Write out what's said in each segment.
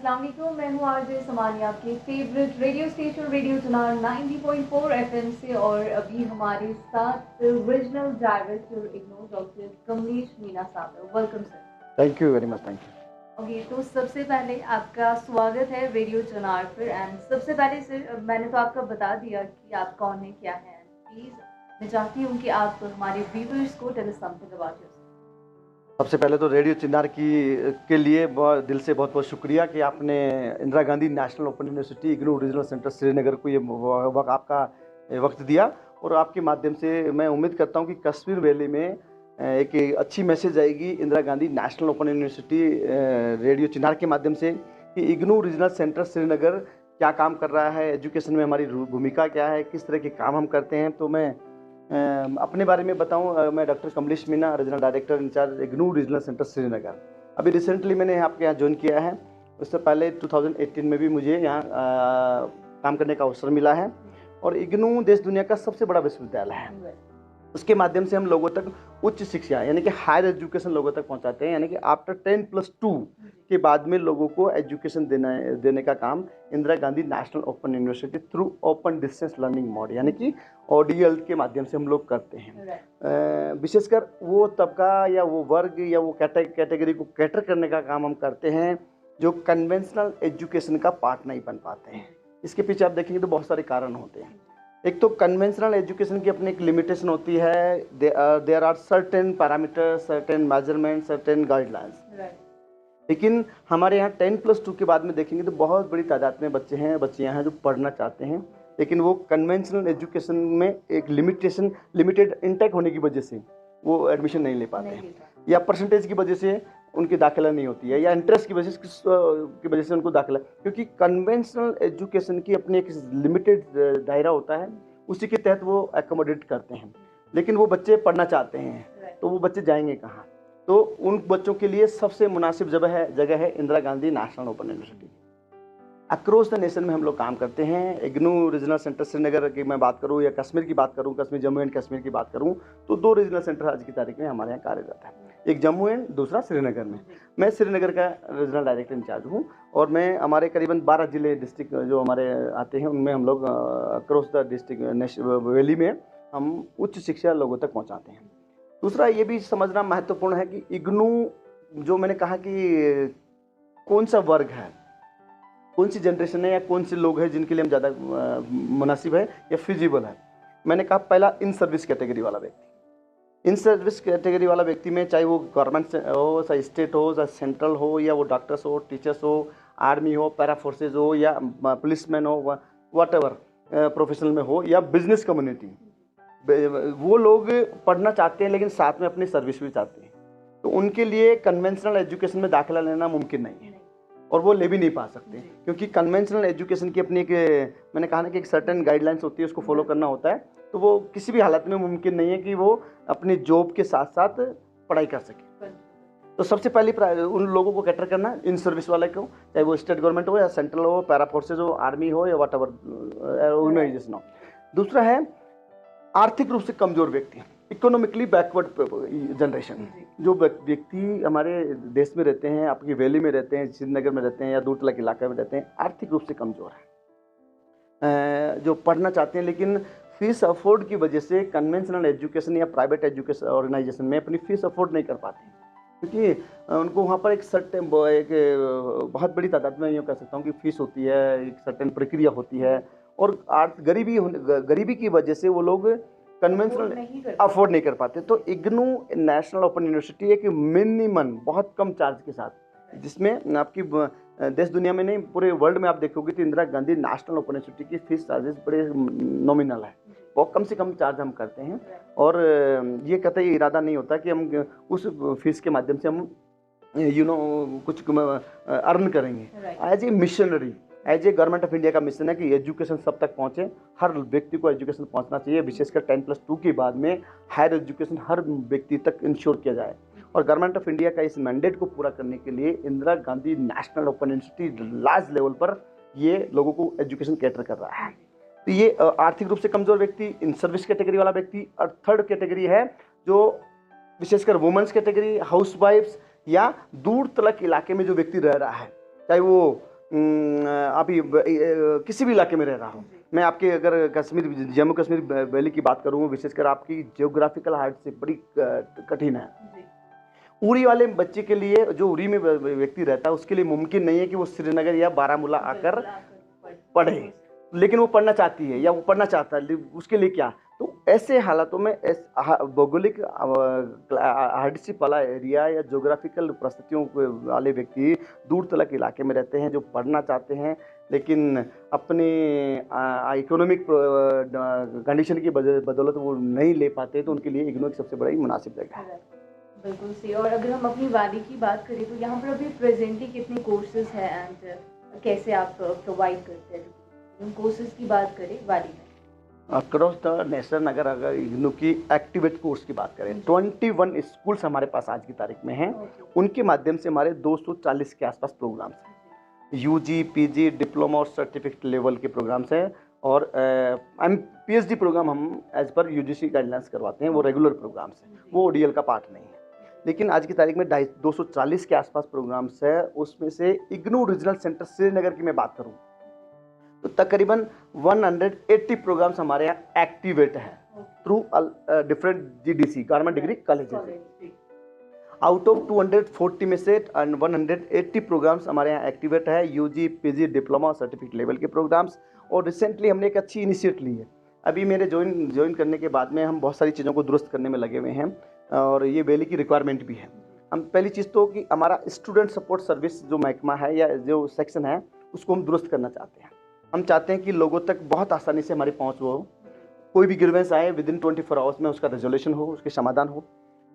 अस्सलाम वालेकुम। मैं हूँ आरजे समानी, आपके favourite radio station radio Chunar 90.4 FM से। और अभी हमारे साथ regional director ignore doctor Kamlesh Meena साहब है। Welcome sir. Thank you very much. Thank you. Okay, तो सबसे पहले आपका स्वागत है रेडियो चुनार पर। एंड सबसे पहले सर, मैंने तो आपका बता दिया कि आप कौन है, क्या है। प्लीज़ मैं चाहती हूँ कि आप हमारे व्यूअर्स को tell us something about yourself. सबसे पहले तो रेडियो चिन्नार के लिए दिल से बहुत बहुत शुक्रिया कि आपने Indira Gandhi national open university IGNOU regional centre Srinagar को ये आपका वक्त दिया। और आपके माध्यम से मैं उम्मीद करता हूँ कि कश्मीर वैली में एक अच्छी मैसेज आएगी Indira Gandhi national open university radio Chinnar के माध्यम से कि इग्नू रीजनल सेंटर श्रीनगर क्या काम कर रहा है, एजुकेशन में हमारी भूमिका क्या है, किस तरह के काम हम करते हैं। तो मैं अपने बारे में बताऊं, मैं doctor Kamlesh Meena, regional director incharge IGNOU regional centre Srinagar. अभी रिसेंटली मैंने आपके यहाँ ज्वाइन किया है। उससे पहले 2018 में भी मुझे यहाँ काम करने का अवसर मिला है। और इग्नू देश दुनिया का सबसे बड़ा विश्वविद्यालय है। उसके माध्यम से हम लोगों तक उच्च शिक्षा यानी कि हायर एजुकेशन लोगों तक पहुंचाते हैं। यानी कि आफ्टर 10+2 के बाद में लोगों को एजुकेशन देने का काम Indira Gandhi national open university through open distance learning mode यानी कि ODL के माध्यम से हम लोग करते हैं। विशेषकर वो तबका या वो वर्ग या वो कैटेगरी को कैटर करने का काम हम करते हैं जो कन्वेंशनल एजुकेशन का पार्ट नहीं बन पाते हैं। इसके पीछे आप देखेंगे तो बहुत सारे कारण होते हैं। एक तो कन्वेंशनल एजुकेशन की अपनी एक लिमिटेशन होती है। There are certain parameters, certain measurement, certain guidelines. लेकिन हमारे यहाँ 10+2 के बाद में देखेंगे तो बहुत बड़ी तादाद में बच्चियाँ हैं जो पढ़ना चाहते हैं, लेकिन वो कन्वेंशनल एजुकेशन में एक लिमिटेड इंटेक होने की वजह से वो एडमिशन नहीं ले पाते हैं, या परसेंटेज की वजह से उनकी दाखिला नहीं होती है, या इंटरेस्ट की वजह से उनको दाखिला। क्योंकि कन्वेंशनल एजुकेशन की अपनी एक लिमिटेड दायरा होता है, उसी के तहत वो एकोमोडेट करते हैं। लेकिन वो बच्चे पढ़ना चाहते हैं तो वो बच्चे जाएंगे कहाँ? तो उन बच्चों के लिए सबसे मुनासिब जगह है Indira Gandhi national open university. Across the nation में हम लोग काम करते हैं। इग्नू रीजनल सेंटर श्रीनगर की मैं बात करूं या कश्मीर की बात करूं, कश्मीर जम्मू एंड कश्मीर की बात करूं, तो 2 रीजनल सेंटर आज की तारीख में हमारे यहाँ कार्यरत है। एक जम्मू एंड दूसरा श्रीनगर में। मैं श्रीनगर का रीजनल डायरेक्टर इंचार्ज हूँ। और मैं हमारे करीबन 12 जिले डिस्ट्रिक्ट जो हमारे आते हैं उनमें हम लोग अक्रॉस द डिस्ट्रिक्ट वैली में हम उच्च शिक्षा लोगों तक पहुँचाते हैं। दूसरा ये भी समझना महत्वपूर्ण है कि इग्नू जो मैंने कहा कि कौन सा वर्ग है, कौन सी जनरेशन है या कौन से लोग हैं जिनके लिए हम ज़्यादा मुनासिब है या फिजिबल है। मैंने कहा पहला इन सर्विस कैटेगरी वाला व्यक्ति। इन सर्विस कैटेगरी वाला व्यक्ति में चाहे वो गवर्नमेंट हो, चाहे स्टेट हो, चाहे सेंट्रल हो, या वो डॉक्टर्स हो, टीचर्स हो, आर्मी हो, पैरा फोर्सेज हो, या पुलिसमैन हो, वट एवर प्रोफेशनल में हो, या बिजनेस कम्युनिटी, वो लोग पढ़ना चाहते हैं लेकिन साथ में अपनी सर्विस भी चाहते हैं। तो उनके लिए कन्वेंशनल एजुकेशन में दाखिला लेना मुमकिन नहीं है और वो ले भी नहीं पा सकते, क्योंकि कन्वेंशनल एजुकेशन की अपनी एक, मैंने कहा ना कि एक सर्टेन गाइडलाइंस होती है, उसको फॉलो करना होता है। तो वो किसी भी हालत में मुमकिन नहीं है कि वो अपनी जॉब के साथ साथ पढ़ाई कर सके। तो सबसे पहली उन लोगों को कैटर करना, इन सर्विस वाले को, चाहे वो स्टेट गवर्नमेंट हो या सेंट्रल हो, पैरा फोर्सेज हो, आर्मी हो, या वट एवर ऑर्गेनाइजेशन हो। दूसरा है आर्थिक रूप से कमजोर व्यक्ति, इकोनॉमिकली बैकवर्ड जनरेशन। जो व्यक्ति हमारे देश में रहते हैं, आपकी वैली में रहते हैं, श्रीनगर में रहते हैं, या दूर तक इलाके में रहते हैं, आर्थिक रूप से कमजोर है, जो पढ़ना चाहते हैं लेकिन फीस अफोर्ड की वजह से कन्वेंशनल एजुकेशन या प्राइवेट एजुकेशन ऑर्गेनाइजेशन में अपनी फीस अफोर्ड नहीं कर पाते हैं, क्योंकि उनको वहाँ पर एक बहुत बड़ी तादाद में यूँ कह सकता हूँ कि फीस होती है, एक सर्टेन प्रक्रिया होती है। और गरीबी की वजह से वो लोग कन्वेंशनल अफोर्ड नहीं कर पाते। तो इग्नू नेशनल ओपन यूनिवर्सिटी एक मिनिमम बहुत कम चार्ज के साथ, जिसमें आपकी देश दुनिया में नहीं पूरे वर्ल्ड में आप देखोगे तो Indira Gandhi national open university की फीस चार्जेस बड़े नॉमिनल है, बहुत कम से कम चार्ज हम करते हैं। और ये कतई इरादा नहीं होता कि हम उस फीस के माध्यम से हम कुछ अर्न करेंगे। As a missionary, as a government of India का मिशन है कि एजुकेशन सब तक पहुंचे, हर व्यक्ति को एजुकेशन पहुंचना चाहिए। विशेषकर 10+2 के बाद में हायर एजुकेशन हर व्यक्ति तक इंश्योर किया जाए। और गवर्नमेंट ऑफ इंडिया का इस मैंडेट को पूरा करने के लिए Indira Gandhi national open university large level पर ये लोगों को एजुकेशन कैटर कर रहा है। तो ये आर्थिक रूप से कमजोर व्यक्ति, इन सर्विस कैटेगरी वाला व्यक्ति। और थर्ड कैटेगरी है जो विशेषकर वुमेन्स कैटेगरी, हाउस वाइफ्स, या दूर तलक इलाके में जो व्यक्ति रह रहा है, चाहे वो अभी किसी भी इलाके में रह रहा हूँ, मैं आपके अगर कश्मीर, जम्मू कश्मीर वैली की बात करूँ, विशेषकर आपकी जियोग्राफिकल हार्ट से बड़ी कठिन है। उरी वाले बच्चे के लिए, जो उरी में व्यक्ति रहता है, उसके लिए मुमकिन नहीं है कि वो श्रीनगर या बारामूला आकर पढ़े, लेकिन वो पढ़ना चाहती है या वो पढ़ना चाहता है, उसके लिए क्या? तो ऐसे हालातों में भौगोलिक हार्डशिप वाला एरिया या ज्योग्राफिकल परिस्थितियों वाले व्यक्ति दूर तलक इलाके में रहते हैं, जो पढ़ना चाहते हैं लेकिन अपने इकोनॉमिक कंडीशन की बदौलत वो नहीं ले पाते, तो उनके लिए इग्नू एक सबसे बड़ा ही मुनासिब जगह है। बिल्कुल सही। और अगर हम अपनी वाली की बात करें तो यहाँ पर अभी प्रेजेंटली कितने कोर्सेज हैं एंड कैसे आप प्रोवाइड करते हैं? उन कोर्सेज की बात करें वाली में अक्रॉस द नेशन, अगर इग्नू की एक्टिवेट कोर्स की बात करें, 21 स्कूल्स हमारे पास आज की तारीख में हैं। उनके माध्यम से हमारे 240 के आसपास प्रोग्राम्स हैं। यूजी, पीजी, डिप्लोमा और सर्टिफिकेट लेवल के प्रोग्राम्स हैं, और पीएचडी प्रोग्राम हम एज पर यूजीसी गाइडलाइंस करवाते हैं, वो रेगुलर प्रोग्राम्स हैं, वो ओडीएल का पार्ट नहीं है। लेकिन आज की तारीख में 240 के आसपास प्रोग्राम्स है। उसमें से इग्नू रीजनल सेंटर श्रीनगर की मैं बात करूं तो तकरीबन 180 प्रोग्राम्स हमारे यहाँ एक्टिवेट हैं through different GDC, government degree colleges. Out of 240 में से 180 प्रोग्राम्स हमारे यहाँ एक्टिवेट है, यूजी, पीजी, डिप्लोमा और सर्टिफिकेट लेवल के प्रोग्राम्स। और रिसेंटली हमने एक अच्छी इनिशिएटिव ली है। अभी मेरे ज्वाइन करने के बाद में हम बहुत सारी चीज़ों को दुरुस्त करने में लगे हुए हैं, और ये वैली की रिक्वायरमेंट भी है। हम पहली चीज़ तो कि हमारा स्टूडेंट सपोर्ट सर्विस जो महकमा है या जो सेक्शन है, उसको हम दुरुस्त करना चाहते हैं। हम चाहते हैं कि लोगों तक बहुत आसानी से हमारी पहुंच हो, कोई भी ग्रीवेंस आए विद इन 24 आवर्स में उसका रेजोल्यूशन हो, उसके समाधान हो,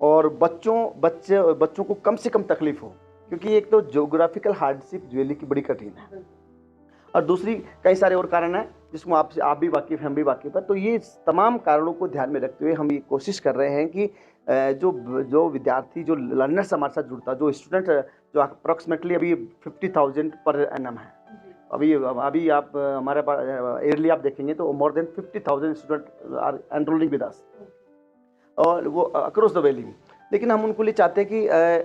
और बच्चों को कम से कम तकलीफ हो, क्योंकि एक तो ज्योग्राफिकल हार्डशिप वैली की बड़ी कठिन है, और दूसरी कई सारे और कारण हैं जिसको आप भी वाकिफ, हम भी वाकिफ है। तो ये तमाम कारणों को ध्यान में रखते हुए हम ये कोशिश कर रहे हैं कि जो विद्यार्थी, जो लर्नर्स हमारे साथ जुड़ता, जो स्टूडेंट, जो अप्रॉक्सीमेटली अभी 50,000 पर एनम है। अभी आप हमारे पास ईयरली आप देखेंगे तो more than 50,000 student are enrolling with us, और वो अक्रॉस द वैली। लेकिन हम उनको लिए चाहते हैं कि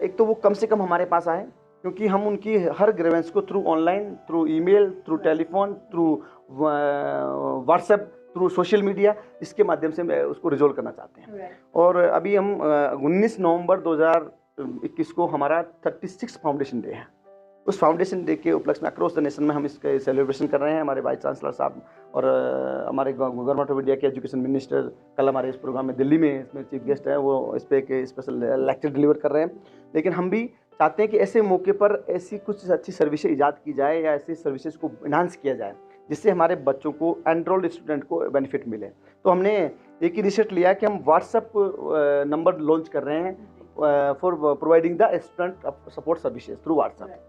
एक तो वो कम से कम हमारे पास आए, क्योंकि हम उनकी हर ग्रीवेंस को through online, through email, through telephone, through WhatsApp, through social media, इसके माध्यम से उसको रिजोल्व करना चाहते हैं। और अभी हम 19 नवंबर 2021 को हमारा 36 फाउंडेशन डे है। उस फाउंडेशन डे के उपलक्ष्य में अक्रॉस द नेशन में हम इसका सेलिब्रेशन कर रहे हैं। हमारे वाइस चांसलर साहब और हमारे गवर्नमेंट ऑफ इंडिया के एजुकेशन मिनिस्टर कल हमारे इस प्रोग्राम में दिल्ली में इसमें चीफ गेस्ट हैं, वो इस पर एक स्पेशल लेक्चर डिलीवर कर रहे हैं। लेकिन हम भी चाहते हैं कि ऐसे मौके पर ऐसी कुछ अच्छी सर्विसेज ईजाद की जाए या ऐसी सर्विसेज को इन्हांस किया जाए जिससे हमारे बच्चों को, एनरोल्ड स्टूडेंट को बेनिफिट मिले। तो हमने एक इनिशिएटिव लिया कि हम व्हाट्सएप नंबर लॉन्च कर रहे हैं for providing the student support services through WhatsApp.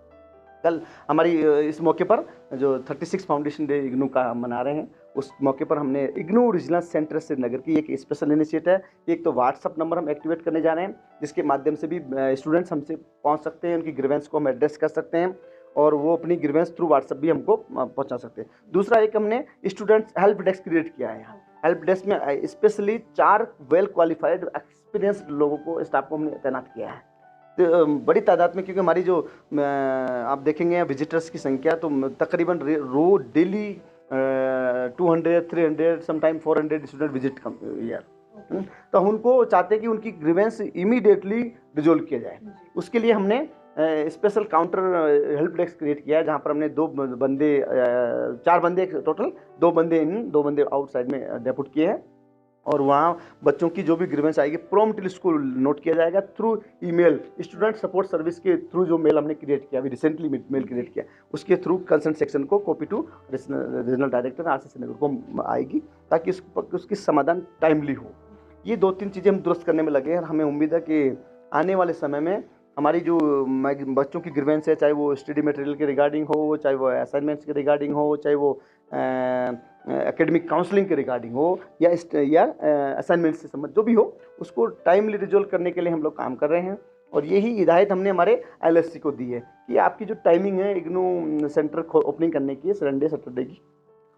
कल हमारी इस मौके पर जो 36 फाउंडेशन डे इग्नू का हम मना रहे हैं, उस मौके पर हमने इग्नू रीजनल सेंटर श्रीनगर की एक स्पेशल इनिशिएटिव है। एक तो व्हाट्सअप नंबर हम एक्टिवेट करने जा रहे हैं, जिसके माध्यम से भी स्टूडेंट्स हमसे पहुंच सकते हैं, उनकी ग्रीवेंस को हम एड्रेस कर सकते हैं, और वो अपनी ग्रीवेंस थ्रू व्हाट्सअप भी हमको पहुंचा सकते हैं। दूसरा, एक हमने स्टूडेंट्स हेल्प डेस्क क्रिएट किया है। यहाँ हेल्प डेस्क में स्पेशली 4 वेल क्वालिफाइड एक्सपीरियंस लोगों को, स्टाफ को हमने तैनात किया है। तो बड़ी तादाद में, क्योंकि हमारी जो आप देखेंगे विजिटर्स की संख्या तो तकरीबन रोज daily 200, 300, sometime 400 student visit year. तो हम उनको चाहते हैं कि उनकी ग्रीवेंस इमीडिएटली रिजोल्व किया जाए। उसके लिए हमने special counter help desk create किया है, जहाँ पर हमने 4 बंदे टोटल, 2 बंदे इन, 2 बंदे आउटसाइड में डेपुट किए हैं, और वहाँ बच्चों की जो भी ग्रीवेंस आएगी प्रॉम्प्टली उसको नोट किया जाएगा through email. Student support service के थ्रू जो मेल हमने क्रिएट किया, अभी रिसेंटली मेल क्रिएट किया, उसके थ्रू कंसर्न सेक्शन को copy to regional director RC Srinagar को आएगी, ताकि उसकी समाधान टाइमली हो। ये 2-3 चीज़ें हम दुरुस्त करने में लगे हैं। हमें उम्मीद है कि आने वाले समय में हमारी जो बच्चों की ग्रीवेंस है, चाहे वो स्टडी मटेरियल के रिगार्डिंग हो, चाहे वो असाइनमेंट्स के रिगार्डिंग हो, चाहे वो एकेडमिक काउंसलिंग के रिगार्डिंग हो, या असाइनमेंट से संबंध जो भी हो, उसको टाइमली रिजोल्व करने के लिए हम लोग काम कर रहे हैं। और यही हिदायत हमने हमारे एलएससी को दी है कि आपकी जो टाइमिंग है इग्नू सेंटर ओपनिंग करने की, संडे सैटरडे की,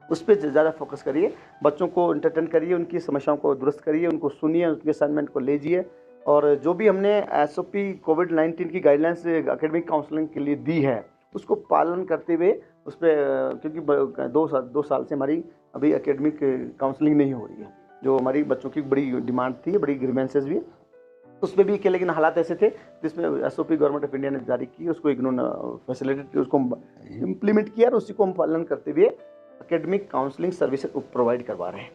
उस पर ज़्यादा फोकस करिए, बच्चों को एंटरटेन करिए, उनकी समस्याओं को दुरुस्त करिए, उनको सुनिए, उनके असाइनमेंट को लीजिए। और जो भी हमने SOP कोविड-19 की गाइडलाइंस एकेडमिक काउंसलिंग के लिए दी है, उसको पालन करते हुए उस पर, क्योंकि 2 साल से हमारी अभी एकेडमिक काउंसलिंग नहीं हो रही है, जो हमारी बच्चों की बड़ी डिमांड थी, बड़ी ग्रीवेंसेस भी उस पर भी किए, लेकिन हालात ऐसे थे जिसमें एसओपी गवर्नमेंट ऑफ इंडिया ने जारी की, उसको इग्नोर फैसिलिटेट की, उसको इम्प्लीमेंट किया और उसी को हम पालन करते हुए एकेडमिक काउंसलिंग सर्विसेज प्रोवाइड करवा रहे हैं।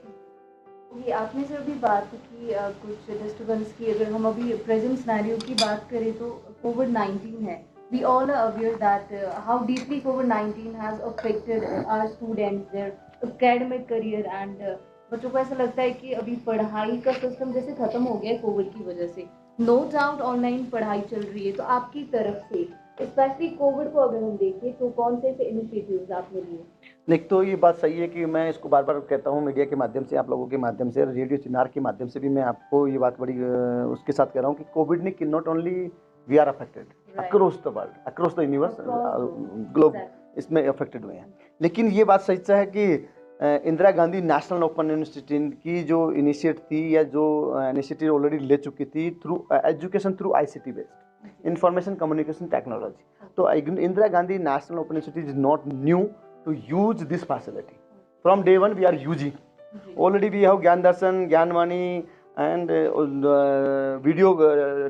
ये आपने जो अभी बात की कुछ डिस्टर्बेंस की, अगर हम अभी प्रेजेंट सिनेरियो की बात करें तो कोविड-19 है। We all are aware that how deeply COVID-19 has affected our students, their academic career and बच्चों को ऐसा लगता है कि अभी पढ़ाई का सिस्टम जैसे खत्म हो गया है कोविड की वजह से। नो डाउट ऑनलाइन पढ़ाई चल रही है, तो आपकी तरफ से स्पेशली कोविड को अगर हम देखें तो कौन से इनिशिएटिव्स आपने लिए? एक तो ये बात सही है कि मैं इसको बार बार कहता हूँ मीडिया के माध्यम से, आप लोगों के माध्यम से, रेडियो चिनार के माध्यम से भी मैं आपको ये बात बड़ी उसके साथ कह रहा हूँ कि कोविड ने not only we are affected across the world, across the universe, globe इसमें अफेक्टेड हुए हैं। लेकिन ये बात सच है कि Indira Gandhi national open university की जो इनिशिएट थी या जो इनिशिएटिव ऑलरेडी ले चुकी थी through education through ICT based information communication technology, तो Indira Gandhi national open university is not new to use this facility. From day one we are using. Already we have Gyan Darshan, Gyanvani and video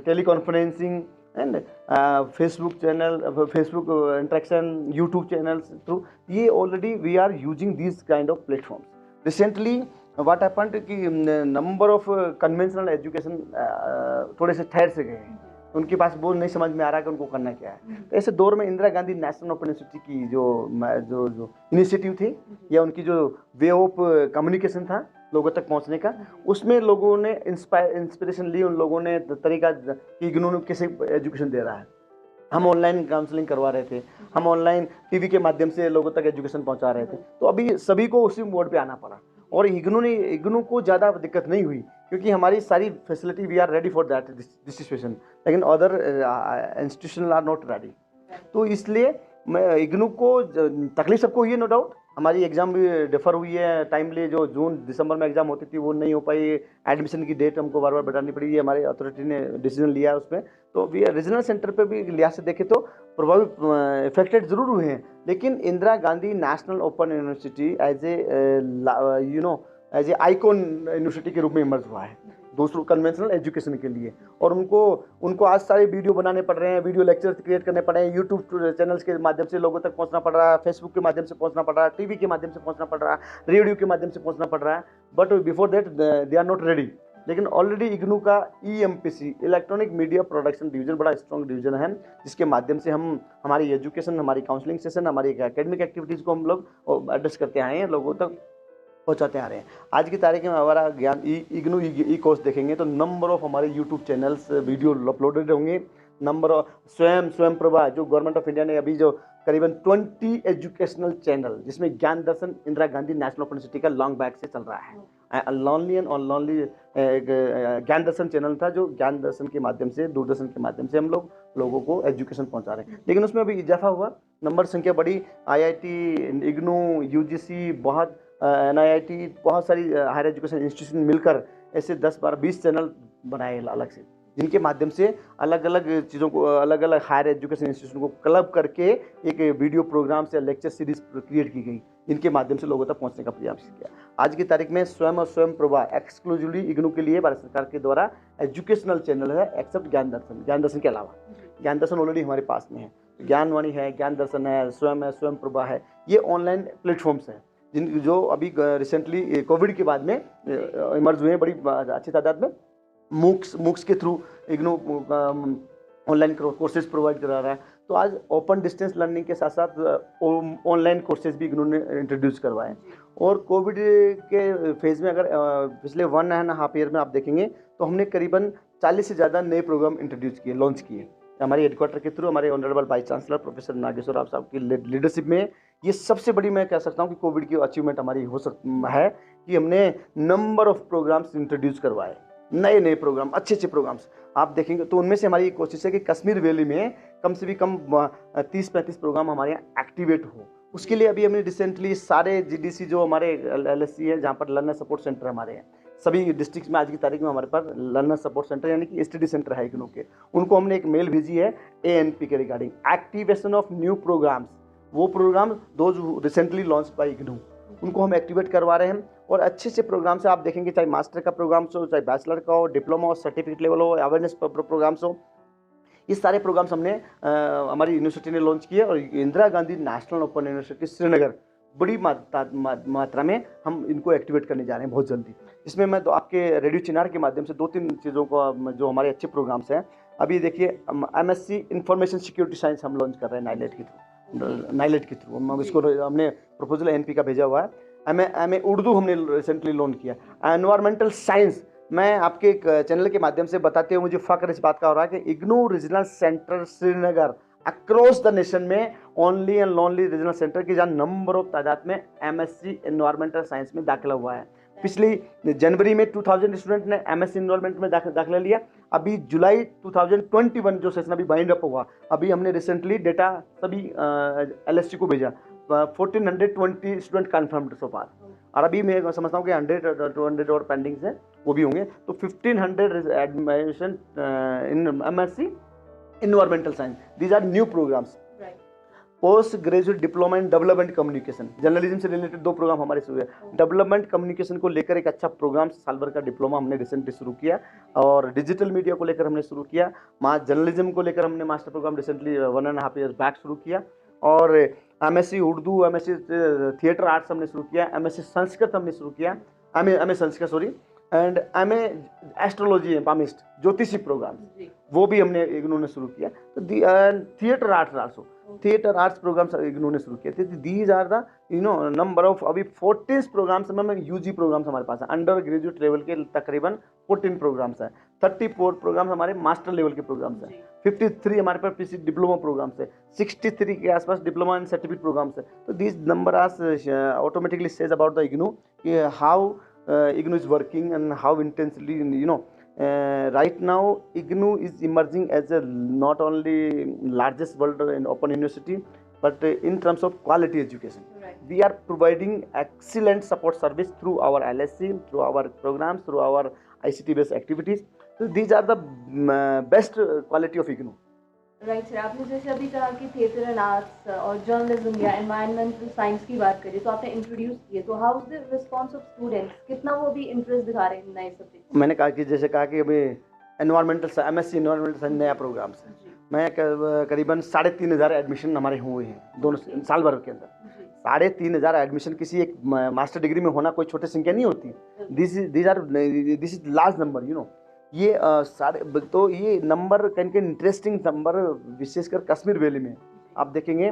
teleconferencing and Facebook channel, Facebook interaction, YouTube channels through. ये already we are using these kind of platforms. Recently what happened कि number of conventional education थोड़े से ठहर से गए हैं, उनके पास वो नहीं समझ में आ रहा कि उनको करना क्या है। तो ऐसे दौर में Indira Gandhi national open university की जो इनिशिएटिव थी या उनकी जो वे ऑफ कम्युनिकेशन था लोगों तक पहुंचने का, उसमें लोगों ने इंस्पिरेशन ली, उन लोगों ने तरीका कि इग्नू कैसे एजुकेशन दे रहा है। हम ऑनलाइन काउंसलिंग करवा रहे थे, हम ऑनलाइन टीवी के माध्यम से लोगों तक एजुकेशन पहुंचा रहे थे, तो अभी सभी को उसी मोड पे आना पड़ा और इग्नू को ज़्यादा दिक्कत नहीं हुई क्योंकि हमारी सारी facility we are ready for that this situation, लेकिन other institution are not ready. तो इसलिए मैं इग्नू को तकलीफ सबको हुई है, नो डाउट। हमारी एग्ज़ाम भी डिफ़र हुई है टाइमली, जो जून दिसंबर में एग्ज़ाम होती थी वो नहीं हो पाई, एडमिशन की डेट हमको बार बार बढ़ानी पड़ी, ये हमारी अथॉरिटी ने डिसीजन लिया है उसमें। तो भी रीजनल सेंटर पे भी लिहाज से देखें तो प्रभावित इफेक्टेड ज़रूर हुए हैं, लेकिन Indira Gandhi national open university as a icon university के रूप में इमर्ज हुआ है दूसरों कन्वेंशनल एजुकेशन के लिए। और उनको आज सारे वीडियो बनाने पड़ रहे हैं, वीडियो लेक्चर क्रिएट करने पड़ रहे हैं, यूट्यूब चैनल्स के माध्यम से लोगों तक पहुंचना पड़ रहा है, फेसबुक के माध्यम से पहुंचना पड़ रहा है, टीवी के माध्यम से पहुंचना पड़ रहा है, रेडियो के माध्यम से पहुंचना पड़ रहा है। But before that they are not ready. लेकिन ऑलरेडी इग्नू का EMPC electronic media production division बड़ा स्ट्रॉन्ग डिवीजन है, जिसके माध्यम से हम हमारी एजुकेशन, हमारी काउंसलिंग सेशन, हमारी एकेडमिक एक्टिविटीज़ को हम लोग एड्रेस करते आए हैं, लोगों तक पहुंचाते आ रहे हैं। आज की तारीख में हमारा ज्ञान इग्नू ई कोर्स देखेंगे तो नंबर ऑफ हमारे यूट्यूब चैनल्स वीडियो अपलोडेड होंगे, नंबर ऑफ स्वयं प्रभा जो गवर्नमेंट ऑफ इंडिया ने अभी जो करीबन 20 एजुकेशनल चैनल, जिसमें Gyan Darshan Indira Gandhi national open university का लॉन्ग बैक से चल रहा है। लॉनली ज्ञान दर्शन चैनल था जो ज्ञान दर्शन के माध्यम से, दूरदर्शन के माध्यम से हम लोगों को एजुकेशन पहुंचा रहे हैं। लेकिन उसमें अभी इजाफा हुआ, नंबर संख्या बढ़ी, IIT, इग्नू, UGC, बहुत NIIT, बहुत सारी हायर एजुकेशन इंस्टीट्यूशन मिलकर ऐसे 10, 12, 20 चैनल बनाए अलग से, जिनके माध्यम से अलग अलग चीज़ों को, अलग अलग हायर एजुकेशन इंस्टीट्यूशन को क्लब करके एक वीडियो प्रोग्राम से लेक्चर सीरीज क्रिएट की गई, इनके माध्यम से लोगों तक पहुंचने का प्रयास किया। आज की तारीख में स्वयं प्रभा एक्सक्लूसिवली इग्नू के लिए भारत सरकार के द्वारा एजुकेशनल चैनल है, एक्सेप्ट ज्ञान दर्शन के अलावा। ज्ञान दर्शन ऑलरेडी हमारे पास में है, ज्ञानवाणी है, ज्ञान दर्शन है, स्वयं प्रभा है, ये ऑनलाइन प्लेटफॉर्म्स हैं जो अभी रिसेंटली कोविड के बाद में इमर्ज हुए हैं बड़ी अच्छी तादाद में। मूक्स के through IGNOU online courses provide करा रहा है। तो आज ओपन डिस्टेंस लर्निंग के साथ साथ ऑनलाइन कोर्सेज भी इग्नू ने इंट्रोड्यूस करवाए। और कोविड के फेज़ में अगर पिछले 1.5 ईयर में आप देखेंगे तो हमने करीबन 40 से ज़्यादा नए प्रोग्राम इंट्रोड्यूस किए, लॉन्च किए हमारे हेडक्वार्टर के थ्रू, हमारे honourable vice chancellor professor Nageshwar Rao sahab की लीडरशिप में। ये सबसे बड़ी मैं कह सकता हूँ कि कोविड की अचीवमेंट हमारी हो सकती है कि हमने नंबर ऑफ प्रोग्राम्स इंट्रोड्यूस करवाए, नए प्रोग्राम, अच्छे प्रोग्राम्स आप देखेंगे तो उनमें से हमारी कोशिश है कि कश्मीर वैली में कम से भी कम 30-35 प्रोग्राम हमारे यहाँ एक्टिवेट हो। उसके लिए अभी हमने रिसेंटली सारे GDC जो हमारे LSC है, जहाँ पर लर्नर सपोर्ट सेंटर हमारे हैं, सभी डिस्ट्रिक्ट में आज की तारीख में हमारे पास लर्नर सपोर्ट सेंटर यानी कि एसटीडी सेंटर है इग्नू के। उनको हमने एक मेल भेजी है एएनपी के regarding activation of new programmes. वो programme those recently launch by IGNOU, उनको हम एक्टिवेट करवा रहे हैं। और अच्छे से प्रोग्राम्स आप देखेंगे, चाहे मास्टर का प्रोग्राम्स हो, चाहे बैचलर का हो, डिप्लोमा हो, सर्टिफिकेट लेवल हो, अवेयरनेस प्रोग्राम्स हो, ये सारे प्रोग्राम्स हमने हमारी यूनिवर्सिटी ने लॉन्च किए। और Indira Gandhi national open university Srinagar बड़ी मात्रा में हम इनको एक्टिवेट करने जा रहे हैं बहुत जल्दी। इसमें मैं तो आपके रेडियो चिनार के माध्यम से 2-3 चीज़ों को, जो हमारे अच्छे प्रोग्राम्स हैं, अभी देखिए एमएससी इंफॉर्मेशन सिक्योरिटी साइंस हम लॉन्च कर रहे हैं नाइलेट के थ्रू हम इसको हमने प्रपोजल एनपी का भेजा हुआ है। एम ए उर्दू हमने रिसेंटली लॉन्च किया। एनवायरमेंटल साइंस मैं आपके चैनल के माध्यम से बताते हुए मुझे फ़ख्र इस बात का हो रहा है कि IGNOU regional centre Srinagar across the nation में only and lonely regional centre की जहाँ नंबर ऑफ तादाद में एमएससी एनवायरमेंटल साइंस में दाखिला हुआ है। पिछली जनवरी में 2000 स्टूडेंट ने एमएससी एनवायरमेंट में दाखिला लिया। अभी जुलाई 2021 जो सेशन अभी बाइंड अप हुआ, अभी हमने रिसेंटली डेटा सभी एलएसटी को भेजा। 1420 स्टूडेंट कन्फर्म्ड सो फार, और अभी मैं समझता हूँ कि 100-200 और पेंडिंग्स हैं, वो भी होंगे। तो 1500 admission in MSc environmental science. These are new programmes. Post graduate diploma in development communication, journalism से रिलेटेड 2 प्रोग्राम हमारे शुरू है। डेवलपमेंट कम्युनिकेशन को लेकर एक अच्छा प्रोग्राम, साल भर का डिप्लोमा हमने रिसेंटली शुरू किया। और डिजिटल मीडिया को लेकर हमने शुरू किया। जर्नलिज्म को लेकर हमने master programme recently 1.5 years back शुरू किया। और MSc Urdu, MSc theatre arts हमने शुरू किया। एमएससी संस्कृत हमने शुरू किया, MA Sanskrit sorry, and MA astrology palmist ज्योतिषी प्रोग्राम, वो भी हमने इग्नू ने शुरू किया। तो theatre arts also, theatre arts programmes IGNOU ने शुरू किए थे। These are the number of, अभी 14 प्रोग्राम्स में यूजी प्रोग्राम्स हमारे पास है। अंडर ग्रेजुएट लेवल के तकरीबन 14 प्रोग्राम्स हैं। 34 प्रोग्राम्स हमारे मास्टर लेवल के प्रोग्राम्स हैं। 53 हमारे पास पीसी डिप्लोमा प्रोग्राम्स है। 63 के आसपास डिप्लोमा एंड सर्टिफिकेट प्रोग्राम्स है। तो these number are automatically says about the IGNOU कि how IGNOU is working and how intensely, right now IGNOU is emerging as a not only largest world in open university, but in terms of quality education. Right. We are providing excellent support service through our LSC, through our programs, through our ICT based activities. So these are the best quality of IGNOU. Right sir, आपने जैसे अभी कहा कि theatre and arts और journalism या environmental science की बात करें, तो आपने इंट्रोड्यूस किए, तो how is the response of students, कितना वो भी इंटरेस्ट दिखा रहे हैं नए सब्जेक्ट? मैंने कहा कि जैसे कहा कि अभी एनवायरमेंटल एमएससी एनवायरमेंटल साइंस नया प्रोग्राम है। मैं करीबन 3500 एडमिशन हमारे हुए हैं दोनों साल भर के अंदर। 3500 एडमिशन किसी एक मास्टर डिग्री में होना कोई छोटी संख्या नहीं होती। दिस इज लार्ज नंबर, ये सारे, तो ये नंबर कहीं इंटरेस्टिंग नंबर विशेषकर कश्मीर वैली में आप देखेंगे।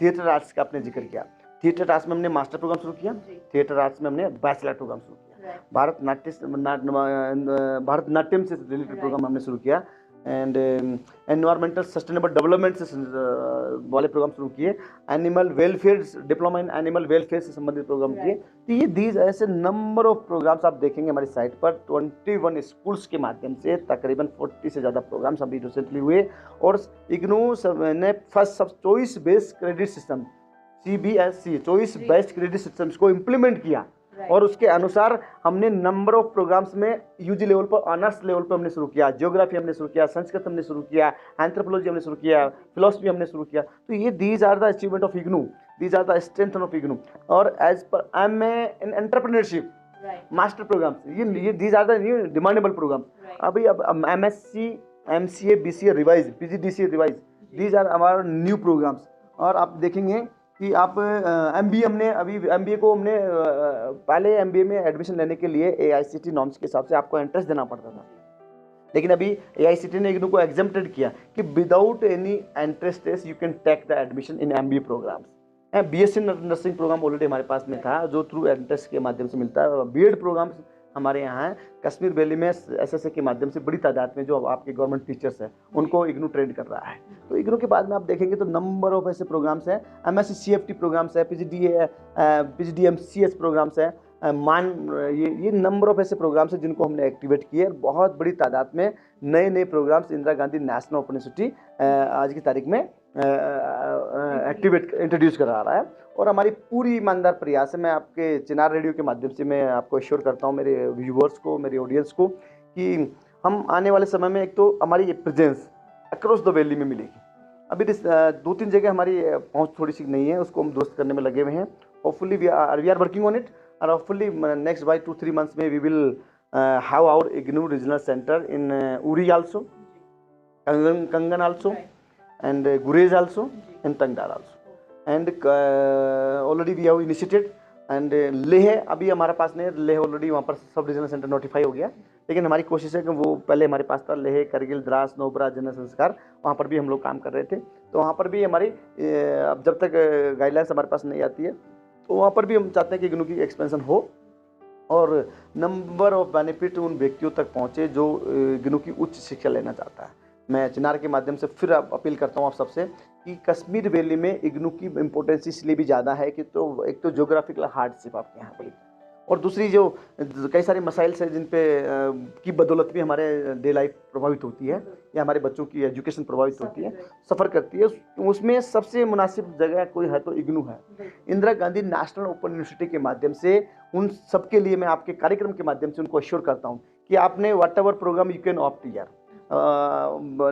थिएटर आर्ट्स का आपने जिक्र किया, थिएटर आर्ट्स में हमने मास्टर प्रोग्राम शुरू किया, थिएटर आर्ट्स में हमने बैचलर प्रोग्राम शुरू किया, भारतनाट्यम से रिलेटेड प्रोग्राम हमने शुरू किया, एंड एनवायरमेंटल सस्टेनेबल डेवलपमेंट से वाले प्रोग्राम शुरू किए, animal welfare, diploma in animal welfare से संबंधित प्रोग्राम किए। तो ये दीज ऐसे नंबर ऑफ प्रोग्राम्स आप देखेंगे हमारी साइट पर। 21 स्कूल्स के माध्यम से तकरीबन 40 से ज़्यादा प्रोग्राम्स अभी रिसेंटली हुए। और इग्नू ने फर्स्ट सब choice based credit system CBSE choice based credit systems को इम्प्लीमेंट किया। और उसके अनुसार हमने नंबर ऑफ प्रोग्राम्स में यूजी लेवल पर, ऑनर्स लेवल पर हमने शुरू किया, ज्योग्राफी हमने शुरू किया, संस्कृत हमने शुरू किया, एंथ्रोपोलॉजी हमने शुरू किया, फिलोसफी हमने शुरू किया। तो ये these are the achievement of IGNOU, these are the strength of IGNOU. और as per MA in entrepreneurship master programme, ये these are the new demandable programme. अभी अब MSc MCA BCA revise, PGDCA revise, these are हमारे new programmes. और आप देखेंगे कि आप MBA, हमने अभी MBA को हमने पहले MBA में एडमिशन लेने के लिए AICTE नॉर्म्स के हिसाब से आपको एंट्रेंस देना पड़ता था, लेकिन अभी AICTE ने इग्नू को एग्जेम्प्टेड किया कि without any entrance test you can take the admission in MBA programmes. BSc nursing programme already हमारे पास में था जो थ्रू एंट्रेंस के माध्यम से मिलता है। BEd प्रोग्राम्स हमारे यहाँ है। कश्मीर वैली में SSA के माध्यम से बड़ी तादाद में जो आपके गवर्नमेंट टीचर्स हैं उनको इग्नू ट्रेन कर रहा है। तो इग्नू के बाद में आप देखेंगे तो नंबर ऑफ ऐसे प्रोग्राम्स हैं, MSc CFT प्रोग्राम्स है, PGDM CS प्रोग्राम्स है, ये नंबर ऑफ ऐसे प्रोग्राम्स हैं जिनको हमने एक्टिवेट किए। बहुत बड़ी तादाद में नए नए programmes Indira Gandhi national open university आज की तारीख में इंट्रोड्यूस करा रहा है। और हमारी पूरी ईमानदार प्रयास है। मैं आपके चिनार रेडियो के माध्यम से मैं आपको एश्योर करता हूँ, मेरे व्यूवर्स को, मेरे ऑडियंस को, कि हम आने वाले समय में एक तो हमारी प्रेजेंस अक्रॉस द वैली में मिलेगी। अभी 2-3 जगह हमारी पहुंच थोड़ी सी नहीं है, उसको हम दुरुस्त करने में लगे हुए हैं। Hopefully we are working on it, और होपफुली नेक्स्ट बाय 2-3 months में we will have our IGNOU regional center in Uri also, Kangan also, and Gurez also, and Tangdar also. And already we have initiated, and Leh अभी हमारे पास नहीं है, Leh already वहाँ पर सब regional centre notify हो गया, लेकिन हमारी कोशिश है कि वो पहले हमारे पास था लेह, करगिल, द्रास, नोबरा, जनरल संस्कार, वहाँ पर भी हम लोग काम कर रहे थे। तो वहाँ पर भी हमारी अब जब तक गाइडलाइंस हमारे पास नहीं आती है तो वहाँ पर भी हम चाहते हैं कि इग्नू की एक्सपेंशन हो और नंबर ऑफ बेनिफिट उन व्यक्तियों तक पहुँचे जो इग्नू की उच्च शिक्षा लेना चाहता है। मैं चिनार के माध्यम से फिर अपील करता हूँ आप सबसे कि कश्मीर वैली में इग्नू की इम्पोर्टेंस इसलिए भी ज़्यादा है कि तो एक तो ज्योग्राफिकल हार्डशिप आपके यहाँ पर, और दूसरी जो कई सारे मसाइल्स हैं जिन पे की बदौलत भी हमारे डे लाइफ प्रभावित होती है या हमारे बच्चों की एजुकेशन प्रभावित होती है, सफ़र करती है, उसमें सबसे मुनासिब जगह कोई है तो इग्नू है। Indira Gandhi national open university के माध्यम से उन सबके लिए मैं आपके कार्यक्रम के माध्यम से उनको अश्योर करता हूँ कि आपने whatever programme you can opt year,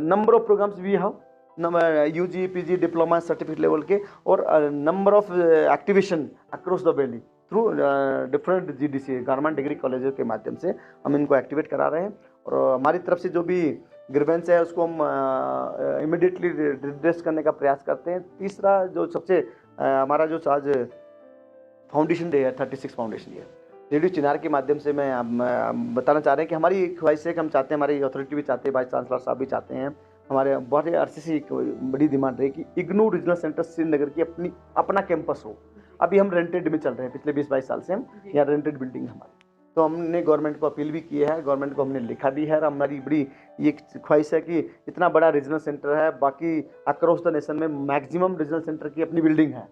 number of programmes we have, UG PG diploma certificate level के, और number of activation across the valley through different GDC government degree college के माध्यम से हम इनको एक्टिवेट करा रहे हैं। और हमारी तरफ से जो भी ग्रीवेंस है उसको हम इमिडिएटली रिड्रेस करने का प्रयास करते हैं। तीसरा जो सबसे हमारा जो आज फाउंडेशन डे है, 36 फाउंडेशन डे, रेडियो चिनार के माध्यम से मैं बताना चाह रहे हैं कि हमारी ख्वाहिश है कि हम चाहते हैं, हमारी अथॉरिटी भी चाहते हैं, वाइस चांसलर साहब भी चाहते हैं, हमारे बहुत अरसे से एक बड़ी डिमांड रही कि इग्नू रीजनल सेंटर श्रीनगर की अपना कैंपस हो। अभी हम रेंटेड में चल रहे हैं, पिछले 20-22 साल से हम यहाँ रेंटेड बिल्डिंग हमारी, तो हमने गवर्नमेंट को अपील भी की है, गवर्नमेंट को हमने लिखा भी है, और हमारी बड़ी ये ख्वाहिश है कि इतना बड़ा रीजनल सेंटर है, बाकी अक्रॉस द नेशन में मैक्सिमम रीजनल सेंटर की अपनी बिल्डिंग है,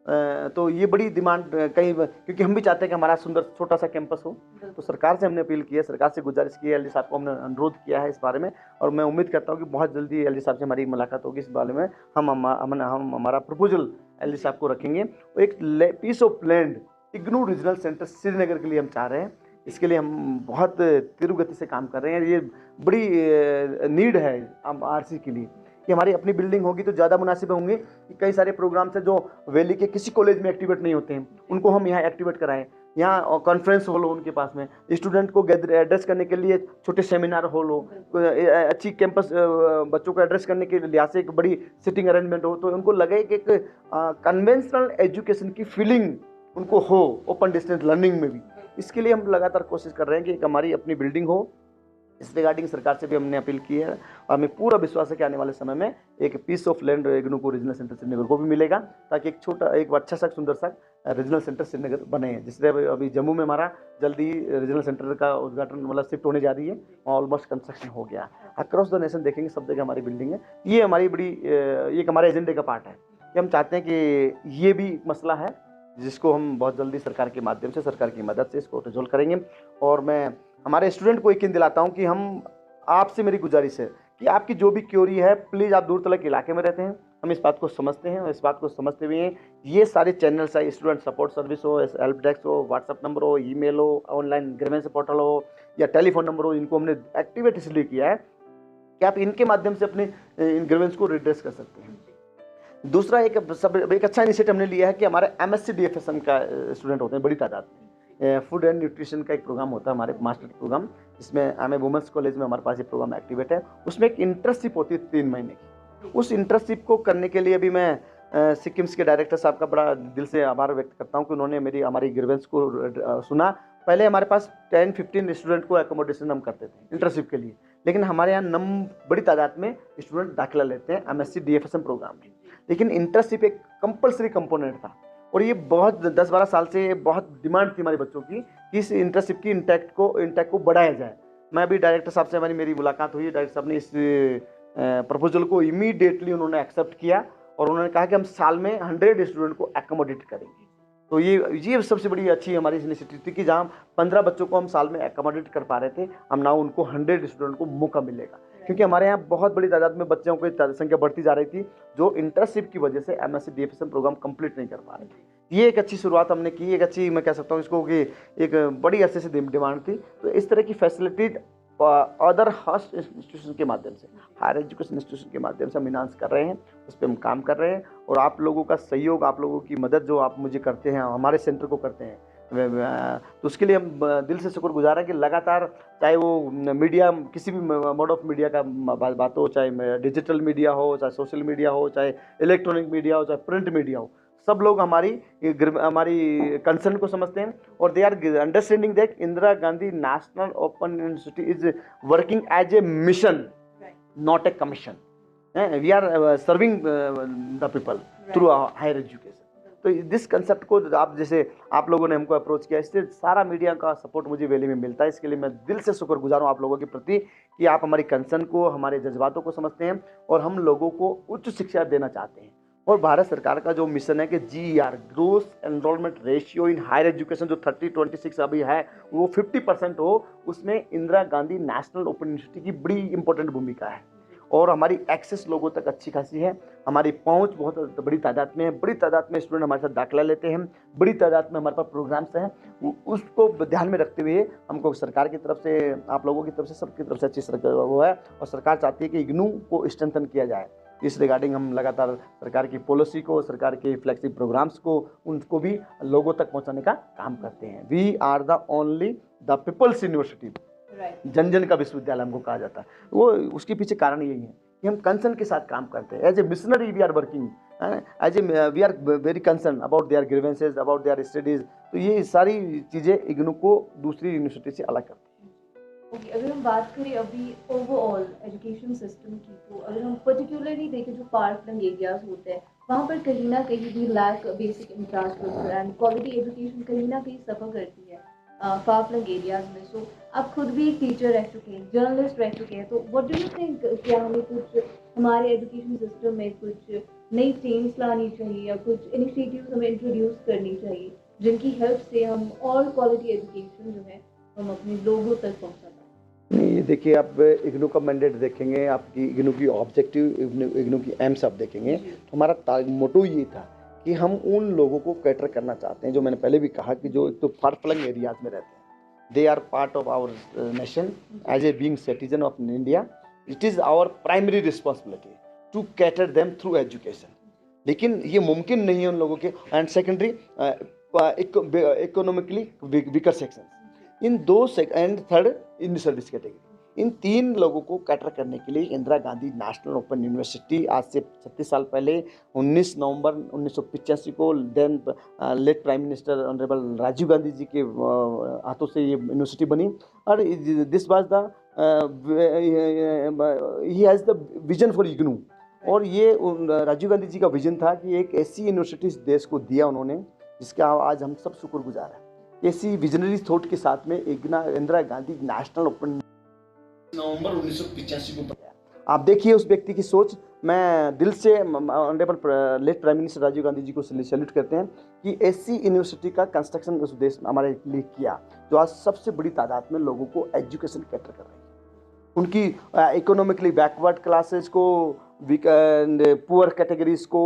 तो ये बड़ी डिमांड कहीं, क्योंकि हम भी चाहते हैं कि हमारा सुंदर छोटा सा कैंपस हो। तो सरकार से हमने अपील की है, सरकार से गुजारिश की है, LD साहब को हमने अनुरोध किया है इस बारे में, और मैं उम्मीद करता हूँ कि बहुत जल्दी LD साहब से हमारी मुलाकात होगी इस बारे में। हम हमारा प्रपोजल LD साहब को रखेंगे। एक piece of land IGNOU regional centre Srinagar के लिए हम चाह रहे हैं, इसके लिए हम बहुत तीव्र गति से काम कर रहे हैं। ये बड़ी नीड है RC के लिए कि हमारी अपनी बिल्डिंग होगी तो ज़्यादा मुनासिब होंगे कि कई सारे प्रोग्राम्स हैं जो वैली के किसी कॉलेज में एक्टिवेट नहीं होते हैं, उनको हम यहाँ एक्टिवेट कराएं। यहाँ कॉन्फ्रेंस हॉल हो उनके पास में, स्टूडेंट को एड्रेस करने के लिए छोटे सेमिनार हॉल हो, अच्छी कैंपस बच्चों को एड्रेस करने के लिहाज से एक बड़ी सिटिंग अरेंजमेंट हो, तो उनको लगे कि एक कन्वेंशनल एजुकेशन की फीलिंग उनको हो ओपन डिस्टेंस लर्निंग में भी। इसके लिए हम लगातार कोशिश कर रहे हैं कि एक हमारी अपनी बिल्डिंग हो। इस रिगार्डिंग सरकार से भी हमने अपील की है, और हमें पूरा विश्वास है कि आने वाले समय में एक पीस ऑफ लैंड इग्नू को रीजनल सेंटर श्रीनगर को भी मिलेगा, ताकि एक अच्छा सा सुंदर सा रीजनल सेंटर श्रीनगर बने। जिससे अभी जम्मू में हमारा जल्दी रीजनल सेंटर का उद्घाटन मतलब शिफ्ट होने जा रही है, ऑलमोस्ट कंस्ट्रक्शन हो गया। अक्रॉस द नेशन देखेंगे सब जगह हमारी बिल्डिंग है। ये हमारी बड़ी एक हमारे एजेंडे का पार्ट है कि हम चाहते हैं कि ये भी मसला है जिसको हम बहुत जल्दी सरकार के माध्यम से, सरकार की मदद से इसको रिजोल्व करेंगे। और मैं हमारे स्टूडेंट को यकीन दिलाता हूं कि हम आपसे, मेरी गुजारिश है कि आपकी जो भी क्यूरी है, प्लीज़, आप दूर तलक इलाके में रहते हैं, हम इस बात को समझते हैं, और इस बात को समझते हुए ये सारे चैनल्स है, स्टूडेंट सपोर्ट सर्विस हो, हेल्प डेस्क हो, व्हाट्सअप नंबर हो, ईमेल हो, ऑनलाइन ग्रीवेंस पोर्टल हो, या टेलीफोन नंबर हो, इनको हमने एक्टिवेट इसलिए किया है कि आप इनके माध्यम से अपने इन ग्रीवेंस को रिड्रेस कर सकते हैं। दूसरा एक अच्छा इनिशिएटिव हमने लिया है कि हमारे MSc DFSM का स्टूडेंट होते हैं बड़ी तादाद में। फूड एंड न्यूट्रिशन का एक प्रोग्राम होता है हमारे मास्टर प्रोग्राम, जिसमें हमें वुमेंस कॉलेज में हमारे पास ये प्रोग्राम एक्टिवेट है। उसमें एक इंटर्नशिप होती है 3 महीने की। उस इंटर्नशिप को करने के लिए भी मैं सिक्किम्स के डायरेक्टर साहब का बड़ा दिल से आभार व्यक्त करता हूँ कि उन्होंने हमारी ग्रीवेंस को सुना। पहले हमारे पास 10-15 स्टूडेंट को एकोमोडेशन हम करते थे इंटर्नशिप के लिए, लेकिन हमारे यहाँ बड़ी तादाद में स्टूडेंट दाखिला लेते हैं MSc DFSM प्रोग्राम में। लेकिन इंटर्नशिप एक कंपलसरी कंपोनेंट था, और ये बहुत 10-12 साल से बहुत डिमांड थी हमारे बच्चों की कि इस इंटर्नशिप की इंटैक्ट को बढ़ाया जाए। मैं अभी डायरेक्टर साहब से मेरी मुलाकात हुई, डायरेक्टर साहब ने इस प्रपोजल को इमीडिएटली उन्होंने एक्सेप्ट किया, और उन्होंने कहा कि हम साल में 100 स्टूडेंट को एकोमोडेट करेंगे। तो ये सबसे बड़ी अच्छी हमारी इनिशिएटिव थी कि जहाँ 15 बच्चों को हम साल में एकोमोडेट कर पा रहे थे, हम ना उनको 100 स्टूडेंट को मौका मिलेगा, क्योंकि हमारे यहाँ बहुत बड़ी तादाद में बच्चों की संख्या बढ़ती जा रही थी जो इंटर्नशिप की वजह से MSc DFSM प्रोग्राम कंप्लीट नहीं कर पा रहे थे। ये एक अच्छी शुरुआत हमने की, एक अच्छी मैं कह सकता हूँ इसको कि एक बड़ी अरसे से डिमांड थी। तो इस तरह की फैसिलिटी अदर हायर इंस्टीट्यूशन के माध्यम से, हायर एजुकेशन इंस्टीट्यूशन के माध्यम से हम इन्हांस कर रहे हैं, उस पर हम काम कर रहे हैं। और आप लोगों का सहयोग, आप लोगों की मदद जो आप मुझे करते हैं, हमारे सेंटर को करते हैं, तो उसके लिए हम दिल से शुक्रगुजार हैं कि लगातार, चाहे वो मीडिया, किसी भी मोड ऑफ मीडिया का बात हो, चाहे डिजिटल मीडिया हो, चाहे सोशल मीडिया हो, चाहे इलेक्ट्रॉनिक मीडिया हो, चाहे प्रिंट मीडिया हो, सब लोग हमारी कंसर्न को समझते हैं और they are understanding that Indira Gandhi national open university is working as a mission, not a commission. We are serving the people through higher education. तो दिस कंसेप्ट को आप, जैसे आप लोगों ने हमको अप्रोच किया, इससे सारा मीडिया का सपोर्ट मुझे वैली में मिलता है। इसके लिए मैं दिल से शुक्रगुजार हूँ आप लोगों के प्रति कि आप हमारी कंसर्न को, हमारे जज्बातों को समझते हैं और हम लोगों को उच्च शिक्षा देना चाहते हैं। और भारत सरकार का जो मिशन है कि GER, gross enrolment ratio in higher education, जो 30-26 अभी है, वो 50% हो, उसमें Indira Gandhi national open university की बड़ी इंपॉर्टेंट भूमिका है। और हमारी एक्सेस लोगों तक अच्छी खासी है, हमारी पहुंच बहुत बड़ी तादाद में है, बड़ी तादाद में स्टूडेंट हमारे साथ दाखिला लेते हैं, बड़ी तादाद में हमारे पास प्रोग्राम्स हैं। उसको ध्यान में रखते हुए हमको सरकार की तरफ से, आप लोगों की तरफ से, सबकी तरफ से अच्छी सरकार वो है। और सरकार चाहती है कि इग्नू को स्ट्रेंथन किया जाए। इस रिगार्डिंग हम लगातार सरकार की पॉलिसी को, सरकार के फ्लैगशिप प्रोग्राम्स को, उनको भी लोगों तक पहुंचाने का काम करते हैं। We are the only the people's university, जन जन का विश्वविद्यालय हमको कहा जाता है। वो उसके पीछे कारण यही है कि हम कंसर्न के साथ काम करते हैं। As a missionary we are working, as a we are very concern about their grievances, about their studies. तो ये सारी चीज़ें इग्नू को दूसरी यूनिवर्सिटी से अलग करती हैं। ओके, अगर हम बात करें अभी ओवरऑल एजुकेशन सिस्टम की, तो अगर हम पर्टिकुलरली देखें जो फार फ्लंग एरियाज होते हैं, वहाँ पर कहीं ना कहीं भी lack basic infrastructure and quality education कहीं ना कहीं सफ़र करती है फार फ्लंग एरियाज में। सो आप खुद भी एक टीचर रह चुके हैं, जर्नलिस्ट रह चुके हैं, तो व्हाट डू यू थिंक, क्या हमें कुछ हमारे एजुकेशन सिस्टम में कुछ नई चेंज लानी चाहिए या कुछ इनिशिएटिव्स हमें इंट्रोड्यूस करनी चाहिए जिनकी हेल्प से हम और क्वालिटी एजुकेशन जो है हम अपने लोगों तक पहुँचा पाएँ? नहीं, देखिए, आप इग्नू का मैंडेट देखेंगे, आपकी इग्नू की ऑब्जेक्टिव, इग्नू की एम्स आप देखेंगे, तो हमारा मोटो ये था कि हम उन लोगों को कैटर करना चाहते हैं जो मैंने पहले भी कहा कि जो एक तो फार फ्लंग एरियाज में रहते हैं। They are part of our nation as a being citizen of India. It is our primary responsibility to cater them through education. लेकिन ये मुमकिन नहीं है उन लोगों के, and secondary economically weaker section, इन दो and third in service category, इन तीन लोगों को कैटर करने के लिए Indira Gandhi national open university आज से 36 साल पहले 19 नवंबर 1985 को then late prime minister honourable Rajiv Gandhi ji के हाथों से ये यूनिवर्सिटी बनी। और this was the he has the vision for IGNOU. और ये राजीव गांधी जी का विजन था कि एक ऐसी यूनिवर्सिटी इस देश को दिया उन्होंने जिसका आज हम सब शुक्रगुजार हैं। ऐसी विजनरी थॉट के साथ में इंदिरा गांधी नेशनल ओपन नवंबर 1985 को बनाया। आप देखिए उस व्यक्ति की सोच। मैं दिल से honourable late prime minister Rajiv Gandhi ji को सैल्यूट करते हैं कि ऐसी यूनिवर्सिटी का कंस्ट्रक्शन उस देश में हमारे लिए किया जो आज सबसे बड़ी तादाद में लोगों को एजुकेशन कैटर कर रही है। उनकी इकोनॉमिकली बैकवर्ड क्लासेस को, पुअर कैटेगरीज को,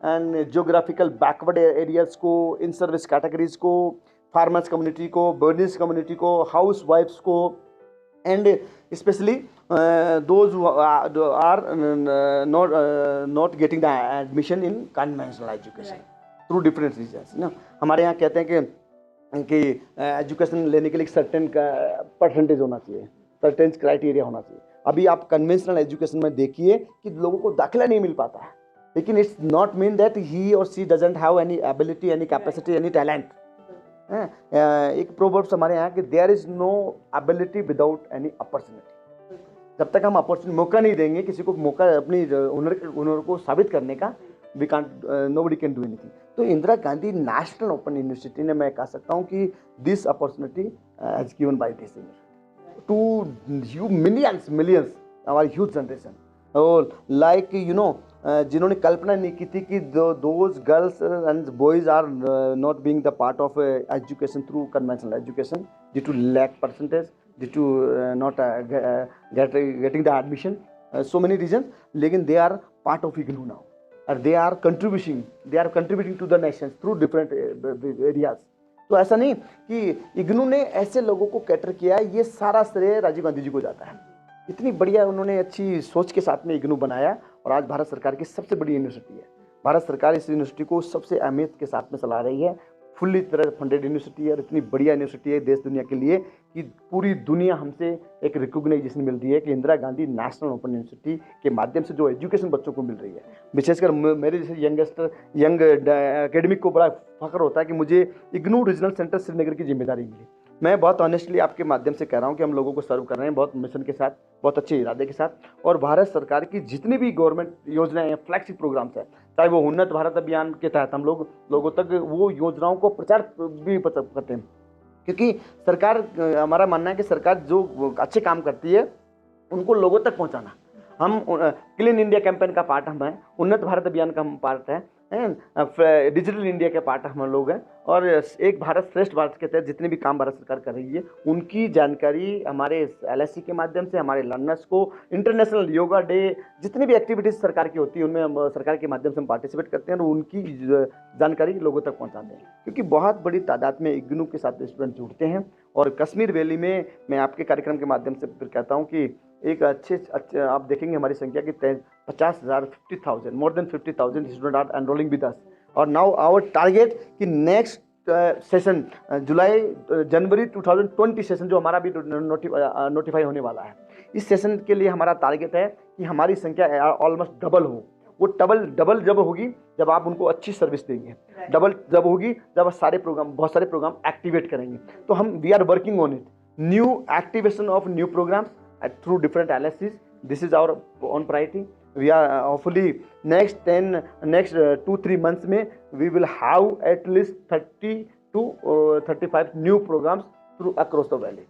एंड जियोग्राफिकल बैकवर्ड एरियाज को, इन सर्विस कैटेगरीज को, फार्मर्स कम्युनिटी को, बर्निस कम्युनिटी को, हाउस वाइफ्स को, and specially those who are not getting the admission in conventional education through different reasons ना। हमारे यहाँ कहते हैं कि एजुकेशन लेने के लिए एक सर्टेन परसेंटेज होना चाहिए, सर्टेन क्राइटेरिया होना चाहिए। अभी आप कन्वेंशनल एजुकेशन में देखिए कि लोगों को दाखिला नहीं मिल पाता है, लेकिन it's not mean that he or she doesn't have any ability, any capacity, any talent. एक प्रोवर्ब्स हमारे यहाँ कि there is no ability without any opportunity. जब तक हम अपॉर्चुनिटी, मौका नहीं देंगे किसी को, मौका अपनी हुनर को साबित करने का, we can't, nobody can do anything. तो Indira Gandhi national open university ने, मैं कह सकता हूँ कि this opportunity has given by this university to you millions our huge generation. और लाइक यू नो, जिन्होंने कल्पना नहीं की थी कि those girls and boys are not being the part of education through conventional education due to lack percentage, due to not getting the admission, so many reasons, लेकिन they are part of IGNOU now. और they are contributing to the nation through different areas. तो ऐसा नहीं कि इग्नू ने ऐसे लोगों को कैटर किया है, ये सारा श्रेय राजीव गांधी जी को जाता है। इतनी बढ़िया उन्होंने अच्छी सोच के साथ में इग्नू बनाया और आज भारत सरकार की सबसे बड़ी यूनिवर्सिटी है। भारत सरकार इस यूनिवर्सिटी को सबसे अहमियत के साथ में चला रही है। फुल्ली तरह फंडेड यूनिवर्सिटी है और इतनी बढ़िया यूनिवर्सिटी है देश दुनिया के लिए कि पूरी दुनिया हमसे एक रिकॉग्नाइजेशन मिल रही है कि Indira Gandhi national open university के माध्यम से जो एजुकेशन बच्चों को मिल रही है, विशेषकर मेरे जैसे यंग एकेडमिक को बड़ा फख्र होता है कि मुझे इग्नू रीजनल सेंटर श्रीनगर की जिम्मेदारी मिली। मैं बहुत ऑनेस्टली आपके माध्यम से कह रहा हूँ कि हम लोगों को सर्व कर रहे हैं बहुत मिशन के साथ, बहुत अच्छे इरादे के साथ। और भारत सरकार की जितनी भी गवर्नमेंट योजनाएं हैं, फ्लैगशिप प्रोग्राम्स हैं, चाहे वो उन्नत भारत अभियान के तहत हम लोगों तक वो योजनाओं को प्रचार भी करते हैं, क्योंकि सरकार, हमारा मानना है कि सरकार जो अच्छे काम करती है उनको लोगों तक पहुंचाना। हम क्लीन इंडिया कैंपेन का पार्ट हम हैं, उन्नत भारत अभियान का हम पार्ट हैं, डिजिटल इंडिया के पार्ट हम लोग हैं, और एक भारत श्रेष्ठ भारत के तहत जितने भी काम भारत सरकार कर रही है उनकी जानकारी हमारे LIC के माध्यम से हमारे लर्नर्स को, इंटरनेशनल योगा डे, जितनी भी एक्टिविटीज़ सरकार की होती है उनमें हम सरकार के माध्यम से हम पार्टिसिपेट करते हैं और उनकी जानकारी लोगों तक पहुंचाते हैं, क्योंकि बहुत बड़ी तादाद में इग्नू के साथ स्टूडेंट जुड़ते हैं। और कश्मीर वैली में मैं आपके कार्यक्रम के माध्यम से फिर कहता हूँ कि एक अच्छे आप देखेंगे हमारी संख्या की 50,000 50,000 more than 50,000 student are enrolling with us. और नाउ आवर टारगेट कि नेक्स्ट सेशन जनवरी 2020 सेशन जो हमारा भी नोटिफाई होने वाला है, इस सेशन के लिए हमारा टारगेट है कि हमारी संख्या ऑलमोस्ट डबल हो। वो डबल जब होगी जब आप उनको अच्छी सर्विस देंगे, डबल जब होगी जब बहुत सारे प्रोग्राम एक्टिवेट करेंगे। तो हम we are working on it, new activation of new programmes through different LICs. This is our own priority. We are hopefully next 2-3 months में we will have at least 30 to 35 new programs through across the valley.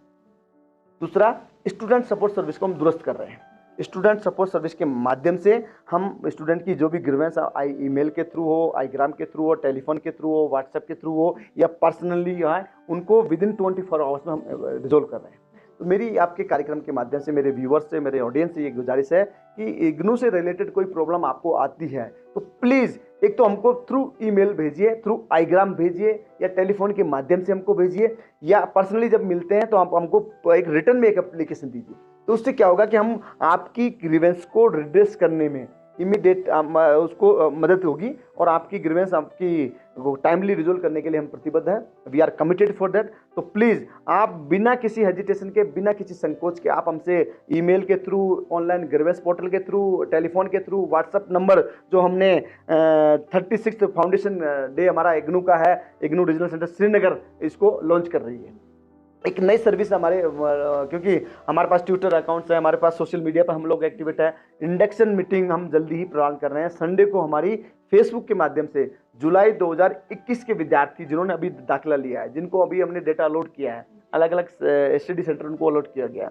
दूसरा, student support service को हम दुरुस्त कर रहे हैं। Student support service के माध्यम से हम स्टूडेंट की जो भी ग्रीवेंस ईमेल के थ्रू हो, आईग्राम के थ्रू हो, टेलीफोन के थ्रू हो, व्हाट्सएप के थ्रू हो या पर्सनली है, उनको विदिन 24 आवर्स में हम रिजोल्व कर रहे हैं। तो मेरी आपके कार्यक्रम के माध्यम से मेरे व्यूअर्स से, मेरे ऑडियंस से ये गुजारिश है कि इग्नू से रिलेटेड कोई प्रॉब्लम आपको आती है तो प्लीज़ एक तो हमको थ्रू ईमेल भेजिए, थ्रू आईग्राम भेजिए या टेलीफोन के माध्यम से हमको भेजिए, या पर्सनली जब मिलते हैं तो आप हमको एक रिटर्न में एक एप्लीकेशन दीजिए। तो उससे क्या होगा कि हम आपकी ग्रीवेंस को रिड्रेस करने में इमीडिएट उसको मदद होगी और आपकी ग्रीवेंस आपकी टाइमली रिजोल्व करने के लिए हम प्रतिबद्ध हैं। We are committed for that. तो प्लीज़ आप बिना किसी हेजिटेशन के, बिना किसी संकोच के आप हमसे ईमेल के थ्रू, ऑनलाइन ग्रीवेंस पोर्टल के थ्रू, टेलीफोन के थ्रू, व्हाट्सएप नंबर जो हमने 36 फाउंडेशन डे हमारा इग्नू का है, इग्नू रीजनल सेंटर श्रीनगर इसको लॉन्च कर रही है। एक नई सर्विस हमारे, क्योंकि हमारे पास ट्विटर अकाउंट्स है, हमारे पास सोशल मीडिया पर हम लोग एक्टिवेट है। इंडक्शन मीटिंग हम जल्दी ही प्रदान कर रहे हैं। संडे को हमारी फेसबुक के माध्यम से जुलाई 2021 के विद्यार्थी जिन्होंने अभी दाखिला लिया है, जिनको अभी हमने डेटा अलॉट किया है, अलग अलग स्टडी सेंटर उनको अलॉट किया गया है,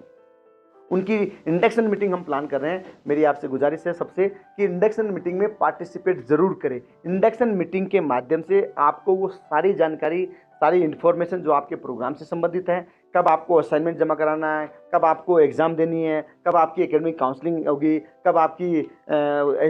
उनकी इंडक्शन मीटिंग हम प्लान कर रहे हैं। मेरी आपसे गुजारिश है सबसे कि इंडक्शन मीटिंग में पार्टिसिपेट ज़रूर करें। इंडक्शन मीटिंग के माध्यम से आपको वो सारी जानकारी, सारी इन्फॉर्मेशन जो आपके प्रोग्राम से संबंधित है, कब आपको असाइनमेंट जमा कराना है, कब आपको एग्ज़ाम देनी है, कब आपकी एकेडमिक काउंसलिंग होगी, कब आपकी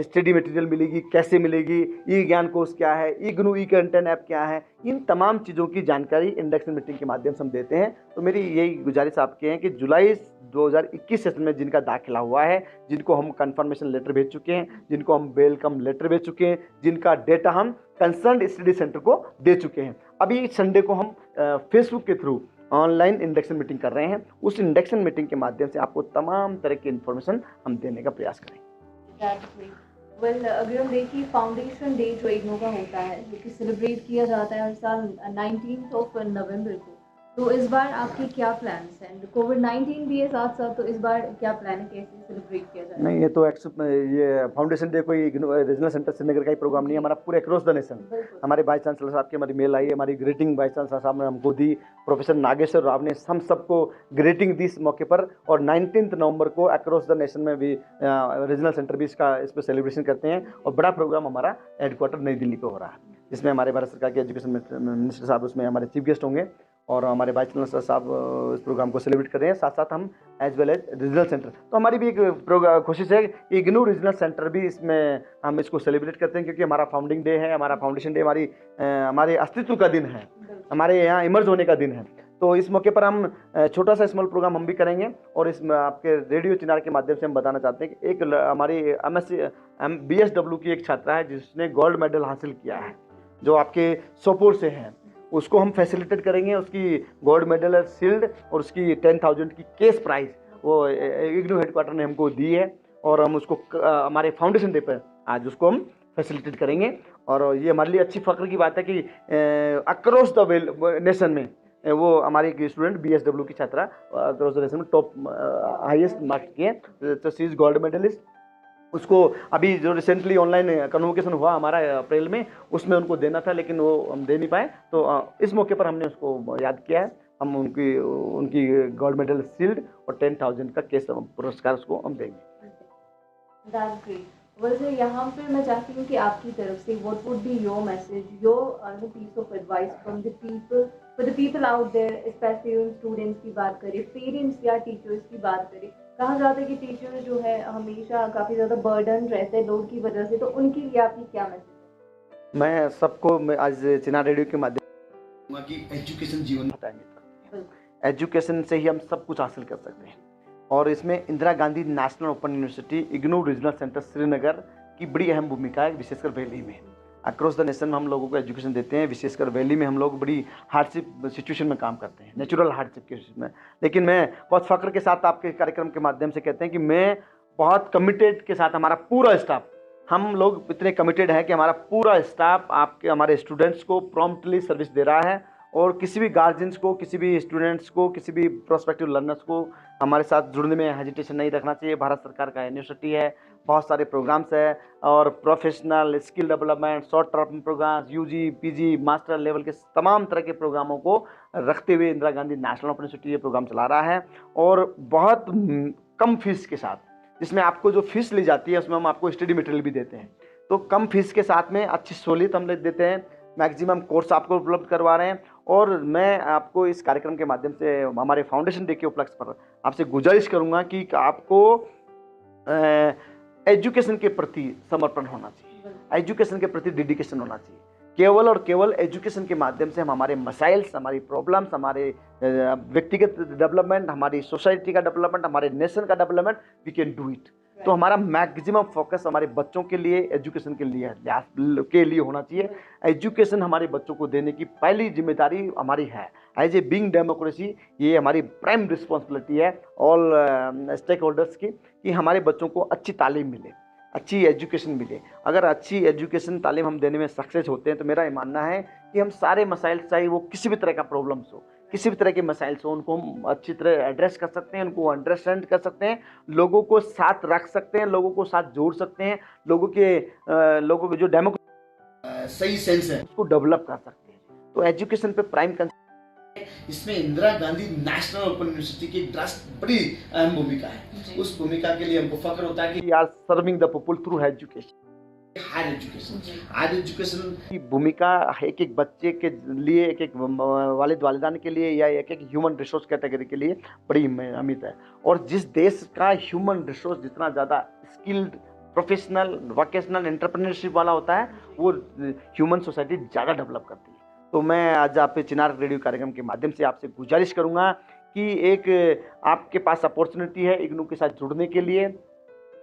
स्टडी मटेरियल मिलेगी, कैसे मिलेगी, ई ज्ञान कोर्स क्या है, इग्नू ई कंटेंट ऐप क्या है, इन तमाम चीज़ों की जानकारी इंडक्शन मीटिंग के माध्यम से हम देते हैं। तो मेरी यही गुजारिश आपके हैं कि जुलाई 2021 सेशन में जिनका दाखिला हुआ है, जिनको हम कन्फर्मेशन लेटर भेज चुके हैं, जिनको हम वेलकम लेटर भेज चुके हैं, जिनका डेटा हम कंसर्न स्टडी सेंटर को दे चुके हैं, अभी संडे को हम फेसबुक के थ्रू ऑनलाइन इंडक्शन मीटिंग कर रहे हैं। उस इंडक्शन मीटिंग के माध्यम से आपको तमाम तरह की इन्फॉर्मेशन हम देने का प्रयास करेंगे। वेल, अगर हम देखिए फाउंडेशन डे जो इग्नू का होता है, जो कि सेलिब्रेट किया जाता है हर साल 19 नवंबर को, तो इस बार आपके क्या प्लान्स हैं? कोविड-19 भी है साथ साथ, तो इस बार क्या प्लान है, कैसे सेलिब्रेट किया जाए? नहीं, ये तो ये फाउंडेशन डे कोई रीजनल सेंटर श्रीनगर का ही प्रोग्राम नहीं है, हमारा पूरे अक्रॉस द नेशन। हमारे वाइस चांसलर साहब की हमारी मेल आई है, हमारी ग्रीटिंग वाइस चांसलर साहब ने हमको दी, प्रोफेसर नागेश्वर राव ने हम सबको ग्रीटिंग दी इस मौके पर। और 19 नवंबर को अक्रॉस द नेशन में भी रीजनल सेंटर भी इस पर सेलिब्रेशन करते हैं और बड़ा प्रोग्राम हमारा हेडक्वार्टर नई दिल्ली को हो रहा है। जिसमें हमारे भारत सरकार के एजुकेशन मिनिस्टर साहब उसमें हमारे चीफ गेस्ट होंगे और हमारे वाइस चांसलर साहब इस प्रोग्राम को सेलिब्रेट कर रहे हैं। साथ साथ हम as well as regional centre, तो हमारी भी एक कोशिश है कि इग्नू रीजनल सेंटर भी इसमें हम इसको सेलिब्रेट करते हैं, क्योंकि हमारा फाउंडिंग डे है, हमारा फाउंडेशन डे, हमारे अस्तित्व का दिन है, हमारे यहाँ इमर्ज होने का दिन है। तो इस मौके पर हम छोटा सा स्मॉल प्रोग्राम हम भी करेंगे और इसमें आपके रेडियो चिनार के माध्यम से हम बताना चाहते हैं कि एक हमारी BSW की एक छात्रा है जिसने गोल्ड मेडल हासिल किया है, जो आपके सोपोर से है, उसको हम फैसिलिटेट करेंगे। उसकी गोल्ड मेडल शील्ड और उसकी 10,000 की केस प्राइज वो इग्नू हेडक्वार्टर ने हमको दी है और हम उसको हमारे फाउंडेशन डे पर आज उसको हम फैसिलिटेट करेंगे। और ये हमारे लिए अच्छी फ़ख्र की बात है कि अक्रॉस द नेशन में वो हमारी एक स्टूडेंट BSW की छात्रा अक्रॉस द नेशन में टॉप हाईएस्ट मार्क्स की है, तो शी इज गोल्ड मेडलिस्ट। उसको अभी जो रिसेंटली ऑनलाइन कन्वोकेशन हुआ हमारा अप्रैल में, उसमें उनको देना था लेकिन वो हम दे नहीं पाए, तो इस मौके पर हमने उसको याद किया है। हम उनकी गोल्ड मेडल शील्ड और 10,000 का केस पुरस्कार उसको हम देंगे। That's great. Well, sir, यहाँ पे मैं चाहती हूँ कि आपकी तरफ से what would be your message, your piece of advice from the people, for the people out there, especially उन students की बात करें, parents या teachers की बात करें। कहा जाता है कि टीचर जो है हमेशा काफ़ी ज़्यादा बर्डन रहते हैं लोड की वजह से, तो उनके लिए आपकी क्या मैसेज है? मैं सबको आज चिनार रेडियो के माध्यम से एजुकेशन जीवन बताएंगे। एजुकेशन से ही हम सब कुछ हासिल कर सकते हैं और इसमें Indira Gandhi national open university IGNOU regional centre Srinagar की बड़ी अहम भूमिका है, विशेषकर वैली में। अक्रॉस द नेशन में हम लोगों को एजुकेशन देते हैं, विशेषकर वैली में हम लोग बड़ी हार्डशिप सिचुएशन में काम करते हैं, नेचुरल हार्डशिप के में। लेकिन मैं बहुत फ़ख्र के साथ आपके कार्यक्रम के माध्यम से कहते हैं कि मैं बहुत कमिटेड के साथ, हमारा पूरा स्टाफ, हम लोग इतने कमिटेड हैं कि हमारा पूरा स्टाफ आपके हमारे स्टूडेंट्स को प्रॉम्प्टली सर्विस दे रहा है और किसी भी गार्जियंस को, किसी भी स्टूडेंट्स को, किसी भी प्रोस्पेक्टिव लर्नर्स को हमारे साथ जुड़ने में हेजिटेशन नहीं रखना चाहिए। भारत सरकार का यूनिवर्सिटी है, बहुत सारे प्रोग्राम्स है और professional skill development, short term programmes, UG PG master level के तमाम तरह के प्रोग्रामों को रखते हुए Indira Gandhi national open university ये प्रोग्राम चला रहा है और बहुत कम फीस के साथ, जिसमें आपको जो फीस ली जाती है उसमें हम आपको स्टडी मटेरियल भी देते हैं, तो कम फीस के साथ में अच्छी सहूलियत हम देते हैं, मैक्सिमम कोर्स आपको उपलब्ध करवा रहे हैं। और मैं आपको इस कार्यक्रम के माध्यम से हमारे फाउंडेशन डे के उपलक्ष्य पर आपसे गुजारिश करूंगा कि आपको एजुकेशन के प्रति समर्पण होना चाहिए, एजुकेशन के प्रति डेडिकेशन होना चाहिए। केवल और केवल एजुकेशन के माध्यम से हम हमारे मसाइल्स, हमारी प्रॉब्लम्स, हमारे व्यक्तिगत डेवलपमेंट, हमारी सोसाइटी का डेवलपमेंट, हमारे नेशन का development, we can do it. तो हमारा मैक्सिमम फोकस हमारे बच्चों के लिए, एजुकेशन के लिए होना चाहिए। एजुकेशन हमारे बच्चों को देने की पहली जिम्मेदारी हमारी है। एज ए बीइंग डेमोक्रेसी ये हमारी प्राइम रिस्पॉन्सिबिलिटी है ऑल स्टेक होल्डर्स की, कि हमारे बच्चों को अच्छी तालीम मिले, अच्छी एजुकेशन मिले। अगर अच्छी एजुकेशन तालीम हम देने में सक्सेस होते हैं तो मेरा ये मानना है कि हम सारे मसाइल, चाहे वो किसी भी तरह का प्रॉब्लम्स हो, किसी भी तरह के मसाइल हो, उनको हम अच्छी तरह एड्रेस कर सकते हैं, उनको अंडरस्टैंड कर सकते हैं, लोगों को साथ रख सकते हैं, लोगों को साथ जोड़ सकते हैं, लोगों के जो डेमोक्रेसी सही सेंस है उसको डेवलप कर सकते हैं। तो एजुकेशन पे प्राइम, इसमें Indira Gandhi national open university की बड़ी अहम भूमिका है। उस भूमिका के लिए हमको फख्र होता है कि we are serving the people through education. Higher education की भूमिका एक एक बच्चे के लिए, एक एक वालिदान के लिए या एक एक ह्यूमन रिसोर्स कैटेगरी के लिए बड़ी अहमियत है। और जिस देश का ह्यूमन रिसोर्स जितना ज़्यादा स्किल्ड, प्रोफेशनल, वोकेशनल, एंटरप्रेन्योरशिप वाला होता है, वो ह्यूमन सोसाइटी ज़्यादा डेवलप करती है। तो मैं आज आप चिनार रेडियो कार्यक्रम के माध्यम से आपसे गुजारिश करूंगा कि एक आपके पास अपॉर्चुनिटी है इग्नू के साथ जुड़ने के लिए।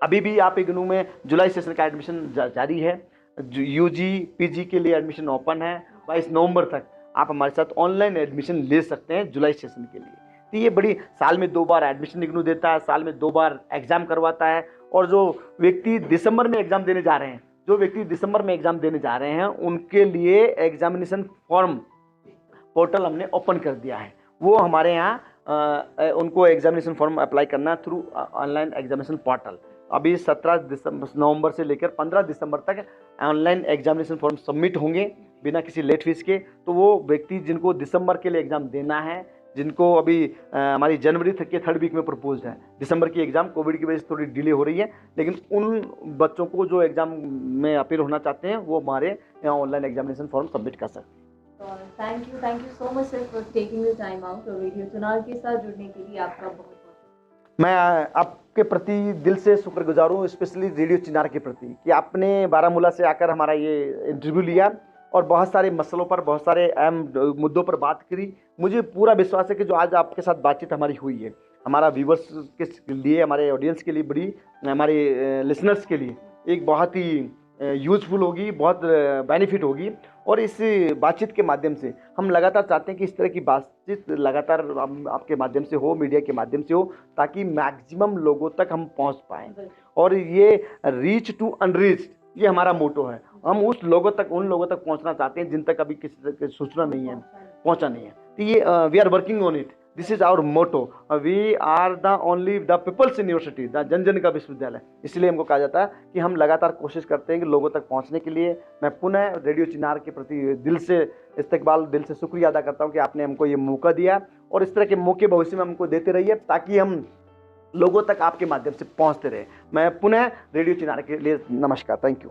अभी भी आप इग्नू में जुलाई सेशन का एडमिशन जारी है, UG PG के लिए एडमिशन ओपन है। 22 नवंबर तक आप हमारे साथ ऑनलाइन एडमिशन ले सकते हैं जुलाई सेशन के लिए। तो ये बड़ी, साल में 2 बार एडमिशन इग्नू देता है, साल में 2 बार एग्ज़ाम करवाता है। और जो व्यक्ति दिसंबर में एग्ज़ाम देने जा रहे हैं, उनके लिए एग्जामिनेशन फॉर्म पोर्टल हमने ओपन कर दिया है। वो हमारे यहाँ उनको एग्जामिनेशन फॉर्म अप्लाई करना थ्रू ऑनलाइन एग्जामिनेशन पोर्टल। अभी 17 नवंबर से लेकर 15 दिसंबर तक ऑनलाइन एग्जामिनेशन फॉर्म सबमिट होंगे बिना किसी लेट फीस के। तो वो व्यक्ति जिनको दिसंबर के लिए एग्ज़ाम देना है जिनको अभी हमारी जनवरी के 3rd वीक में प्रपोज है। दिसंबर की एग्ज़ाम कोविड की वजह से थोड़ी डिले हो रही है, लेकिन उन बच्चों को जो एग्ज़ाम में अपीयर होना चाहते हैं वो हमारे यहाँ ऑनलाइन एग्जामिनेशन फॉर्म सबमिट कर सकते हैं। Thank you so much sir for taking the time out और रेडियो चुनार के साथ जुड़ने के लिए आपका बहुत बहुत। मैं आपके प्रति दिल से शुक्रगुजार हूँ, स्पेशली रेडियो चिनार के प्रति, कि आपने बारामूला से आकर हमारा ये इंटरव्यू लिया और बहुत सारे मसलों पर, बहुत सारे अहम मुद्दों पर बात करी। मुझे पूरा विश्वास है कि जो आज आपके साथ बातचीत हमारी हुई है, हमारा व्यूवर्स के लिए, हमारे ऑडियंस के लिए, बड़ी हमारे लिसनर्स के लिए एक बहुत ही यूज़फुल होगी, बहुत बेनिफिट होगी। और इस बातचीत के माध्यम से हम लगातार चाहते हैं कि इस तरह की बातचीत लगातार आपके माध्यम से हो, मीडिया के माध्यम से हो, ताकि मैक्सिमम लोगों तक हम पहुंच पाएँ। और ये रीच टू अनरीच्ड, ये हमारा मोटो है। हम उन लोगों तक पहुंचना चाहते हैं जिन तक अभी किसी तरह की सूचना नहीं है, पहुंचा नहीं है। तो ये we are working on it, this is our motto. We are the only the people's university, the जन जन का विश्वविद्यालय। इसलिए हमको कहा जाता है कि हम लगातार कोशिश करते हैं कि लोगों तक पहुंचने के लिए। मैं पुनः रेडियो चिनार के प्रति दिल से शुक्रिया अदा करता हूं कि आपने हमको ये मौका दिया, और इस तरह के मौके भविष्य में हमको देते रहिए, ताकि हम लोगों तक आपके माध्यम से पहुंचते रहे। मैं पुनः रेडियो चिनार के लिए नमस्कार, थैंक यू।